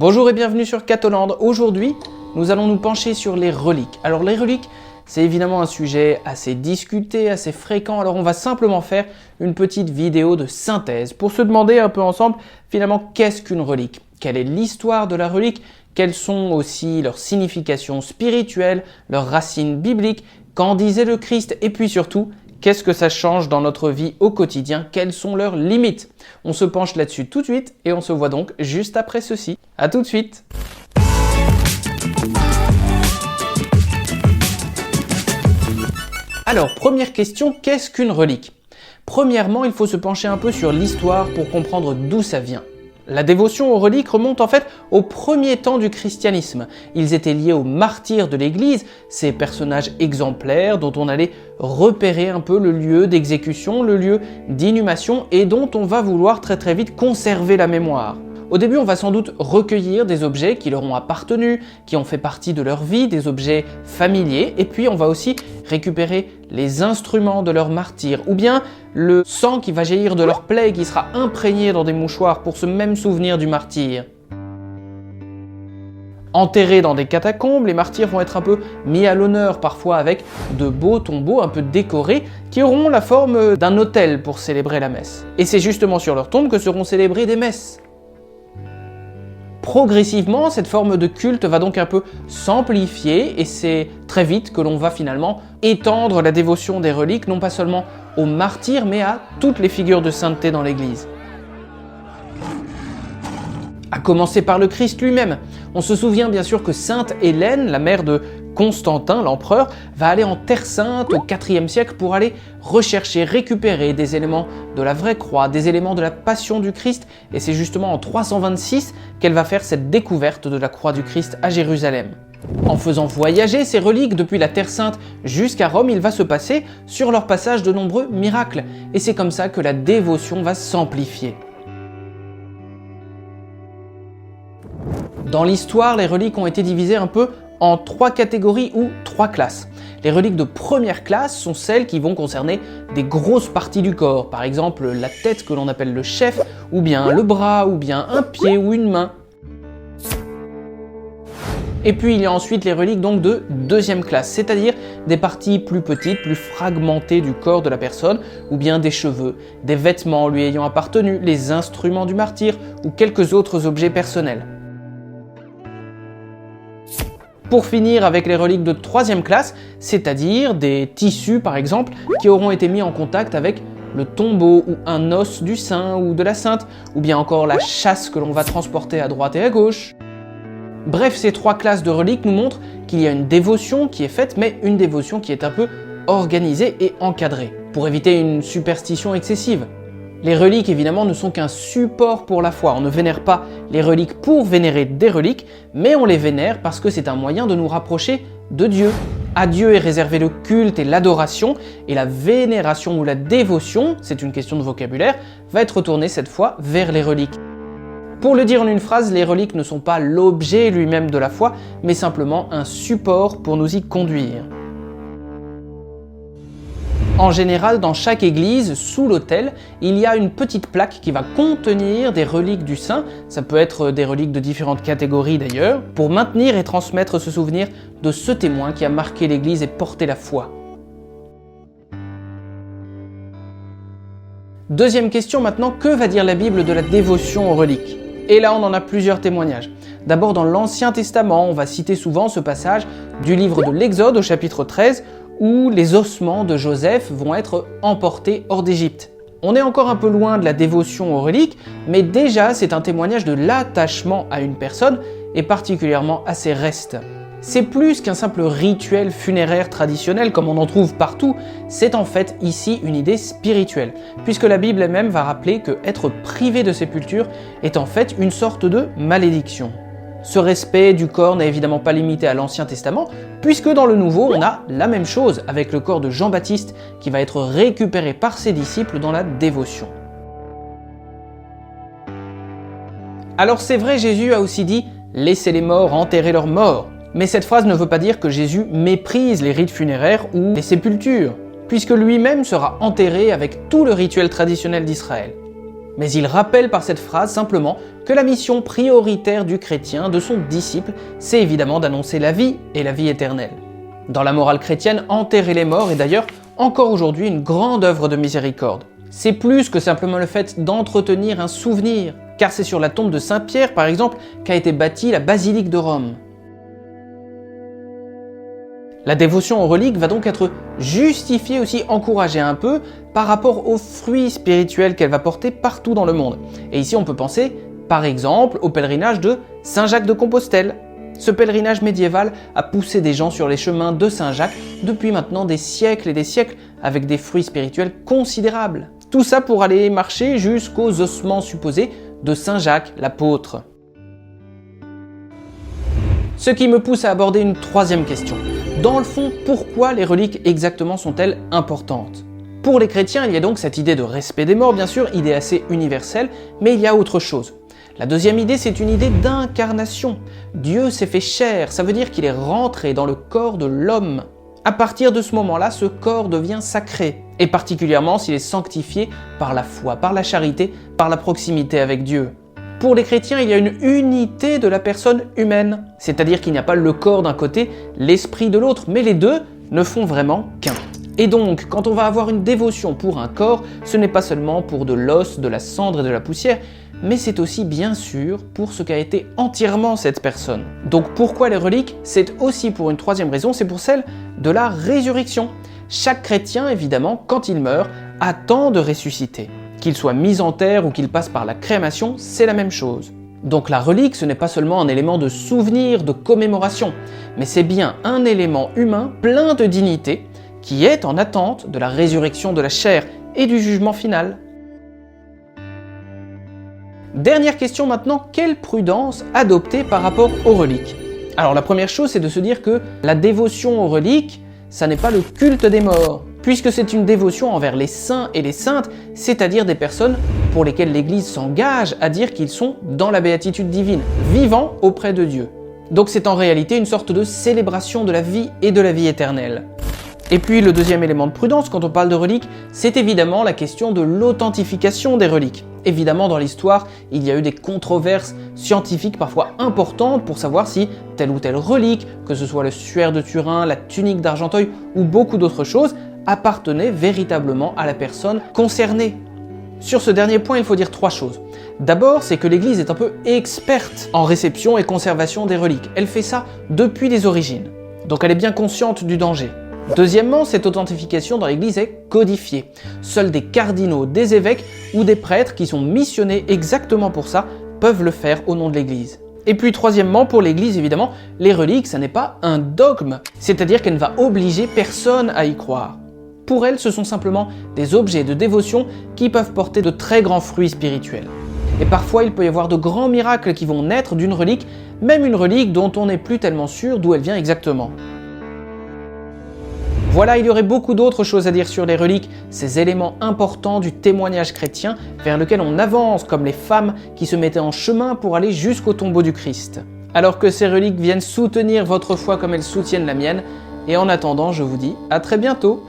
Bonjour et bienvenue sur Catholand. Aujourd'hui, nous allons nous pencher sur les reliques. Alors les reliques, c'est évidemment un sujet assez discuté, assez fréquent, alors on va simplement faire une petite vidéo de synthèse pour se demander un peu ensemble, finalement, qu'est-ce qu'une relique? Quelle est l'histoire de la relique? Quelles sont aussi leurs significations spirituelles, leurs racines bibliques? Qu'en disait le Christ? Et puis surtout, qu'est-ce que ça change dans notre vie au quotidien? Quelles sont leurs limites? On se penche là-dessus tout de suite et on se voit donc juste après ceci. À tout de suite! Alors, première question, qu'est-ce qu'une relique? Premièrement, il faut se pencher un peu sur l'histoire pour comprendre d'où ça vient. La dévotion aux reliques remonte en fait au premier temps du christianisme. Ils étaient liés aux martyrs de l'Église, ces personnages exemplaires dont on allait repérer un peu le lieu d'exécution, le lieu d'inhumation et dont on va vouloir très vite conserver la mémoire. Au début, on va sans doute recueillir des objets qui leur ont appartenu, qui ont fait partie de leur vie, des objets familiers, et puis on va aussi récupérer les instruments de leurs martyrs, ou bien le sang qui va jaillir de leur plaie qui sera imprégné dans des mouchoirs pour ce même souvenir du martyr. Enterrés dans des catacombes, les martyrs vont être un peu mis à l'honneur, parfois avec de beaux tombeaux un peu décorés qui auront la forme d'un autel pour célébrer la messe. Et c'est justement sur leur tombe que seront célébrées des messes. Progressivement, cette forme de culte va donc un peu s'amplifier et c'est très vite que l'on va finalement étendre la dévotion des reliques, non pas seulement aux martyrs, mais à toutes les figures de sainteté dans l'Église. À commencer par le Christ lui-même. On se souvient bien sûr que Sainte Hélène, la mère de Constantin, l'empereur, va aller en Terre Sainte au IVe siècle pour aller rechercher, récupérer des éléments de la vraie croix, des éléments de la passion du Christ, et c'est justement en 326 qu'elle va faire cette découverte de la croix du Christ à Jérusalem. En faisant voyager ces reliques depuis la Terre Sainte jusqu'à Rome, il va se passer sur leur passage de nombreux miracles, et c'est comme ça que la dévotion va s'amplifier. Dans l'histoire, les reliques ont été divisées un peu en trois catégories ou trois classes. Les reliques de première classe sont celles qui vont concerner des grosses parties du corps, par exemple la tête que l'on appelle le chef, ou bien le bras, ou bien un pied ou une main. Et puis il y a ensuite les reliques donc de deuxième classe, c'est-à-dire des parties plus petites, plus fragmentées du corps de la personne, ou bien des cheveux, des vêtements lui ayant appartenu, les instruments du martyr, ou quelques autres objets personnels. Pour finir avec les reliques de troisième classe, c'est-à-dire des tissus par exemple qui auront été mis en contact avec le tombeau ou un os du saint ou de la sainte, ou bien encore la châsse que l'on va transporter à droite et à gauche. Bref, ces trois classes de reliques nous montrent qu'il y a une dévotion qui est faite, mais une dévotion qui est un peu organisée et encadrée, pour éviter une superstition excessive. Les reliques, évidemment, ne sont qu'un support pour la foi. On ne vénère pas les reliques pour vénérer des reliques, mais on les vénère parce que c'est un moyen de nous rapprocher de Dieu. À Dieu est réservé le culte et l'adoration, et la vénération ou la dévotion, c'est une question de vocabulaire, va être tournée cette fois vers les reliques. Pour le dire en une phrase, les reliques ne sont pas l'objet lui-même de la foi, mais simplement un support pour nous y conduire. En général, dans chaque église, sous l'autel, il y a une petite plaque qui va contenir des reliques du saint, ça peut être des reliques de différentes catégories d'ailleurs, pour maintenir et transmettre ce souvenir de ce témoin qui a marqué l'église et porté la foi. Deuxième question maintenant, que va dire la Bible de la dévotion aux reliques? Et là, on en a plusieurs témoignages. D'abord, dans l'Ancien Testament, on va citer souvent ce passage du livre de l'Exode au chapitre 13, où les ossements de Joseph vont être emportés hors d'Égypte. On est encore un peu loin de la dévotion aux reliques, mais déjà c'est un témoignage de l'attachement à une personne, et particulièrement à ses restes. C'est plus qu'un simple rituel funéraire traditionnel comme on en trouve partout, c'est en fait ici une idée spirituelle, puisque la Bible elle-même va rappeler que être privé de sépulture est en fait une sorte de malédiction. Ce respect du corps n'est évidemment pas limité à l'Ancien Testament, puisque dans le Nouveau, on a la même chose avec le corps de Jean-Baptiste qui va être récupéré par ses disciples dans la dévotion. Alors c'est vrai, Jésus a aussi dit « Laissez les morts enterrer leurs morts », mais cette phrase ne veut pas dire que Jésus méprise les rites funéraires ou les sépultures, puisque lui-même sera enterré avec tout le rituel traditionnel d'Israël. Mais il rappelle par cette phrase simplement que la mission prioritaire du chrétien, de son disciple, c'est évidemment d'annoncer la vie et la vie éternelle. Dans la morale chrétienne, enterrer les morts est d'ailleurs encore aujourd'hui une grande œuvre de miséricorde. C'est plus que simplement le fait d'entretenir un souvenir, car c'est sur la tombe de Saint Pierre, par exemple, qu'a été bâtie la basilique de Rome. La dévotion aux reliques va donc être justifiée, aussi encouragée un peu, par rapport aux fruits spirituels qu'elle va porter partout dans le monde. Et ici on peut penser, par exemple, au pèlerinage de Saint-Jacques de Compostelle. Ce pèlerinage médiéval a poussé des gens sur les chemins de Saint-Jacques depuis maintenant des siècles et des siècles, avec des fruits spirituels considérables. Tout ça pour aller marcher jusqu'aux ossements supposés de Saint-Jacques, l'apôtre. Ce qui me pousse à aborder une troisième question. Dans le fond, pourquoi les reliques exactement sont-elles importantes ? Pour les chrétiens, il y a donc cette idée de respect des morts, bien sûr, idée assez universelle, mais il y a autre chose. La deuxième idée, c'est une idée d'incarnation. Dieu s'est fait chair, ça veut dire qu'il est rentré dans le corps de l'homme. À partir de ce moment-là, ce corps devient sacré, et particulièrement s'il est sanctifié par la foi, par la charité, par la proximité avec Dieu. Pour les chrétiens, il y a une unité de la personne humaine, c'est-à-dire qu'il n'y a pas le corps d'un côté, l'esprit de l'autre, mais les deux ne font vraiment qu'un. Et donc, quand on va avoir une dévotion pour un corps, ce n'est pas seulement pour de l'os, de la cendre et de la poussière, mais c'est aussi bien sûr pour ce qu'a été entièrement cette personne. Donc pourquoi les reliques ? C'est aussi pour une troisième raison, c'est pour celle de la résurrection. Chaque chrétien, évidemment, quand il meurt, attend de ressusciter. Qu'il soit mis en terre ou qu'il passe par la crémation, c'est la même chose. Donc la relique, ce n'est pas seulement un élément de souvenir, de commémoration, mais c'est bien un élément humain plein de dignité qui est en attente de la résurrection de la chair et du jugement final. Dernière question maintenant, quelle prudence adopter par rapport aux reliques ? Alors la première chose, c'est de se dire que la dévotion aux reliques, ça n'est pas le culte des morts, puisque c'est une dévotion envers les saints et les saintes, c'est-à-dire des personnes pour lesquelles l'Église s'engage à dire qu'ils sont dans la béatitude divine, vivant auprès de Dieu. Donc c'est en réalité une sorte de célébration de la vie et de la vie éternelle. Et puis le deuxième élément de prudence quand on parle de reliques, c'est évidemment la question de l'authentification des reliques. Évidemment, dans l'histoire, il y a eu des controverses scientifiques parfois importantes pour savoir si telle ou telle relique, que ce soit le suaire de Turin, la tunique d'Argenteuil ou beaucoup d'autres choses, appartenait véritablement à la personne concernée. Sur ce dernier point, il faut dire trois choses. D'abord, c'est que l'Église est un peu experte en réception et conservation des reliques. Elle fait ça depuis les origines. Donc elle est bien consciente du danger. Deuxièmement, cette authentification dans l'Église est codifiée. Seuls des cardinaux, des évêques ou des prêtres qui sont missionnés exactement pour ça peuvent le faire au nom de l'Église. Et puis troisièmement, pour l'Église évidemment, les reliques, ça n'est pas un dogme, c'est-à-dire qu'elle ne va obliger personne à y croire. Pour elle, ce sont simplement des objets de dévotion qui peuvent porter de très grands fruits spirituels. Et parfois, il peut y avoir de grands miracles qui vont naître d'une relique, même une relique dont on n'est plus tellement sûr d'où elle vient exactement. Voilà, il y aurait beaucoup d'autres choses à dire sur les reliques, ces éléments importants du témoignage chrétien vers lequel on avance, comme les femmes qui se mettaient en chemin pour aller jusqu'au tombeau du Christ. Alors que ces reliques viennent soutenir votre foi comme elles soutiennent la mienne, et en attendant, je vous dis à très bientôt.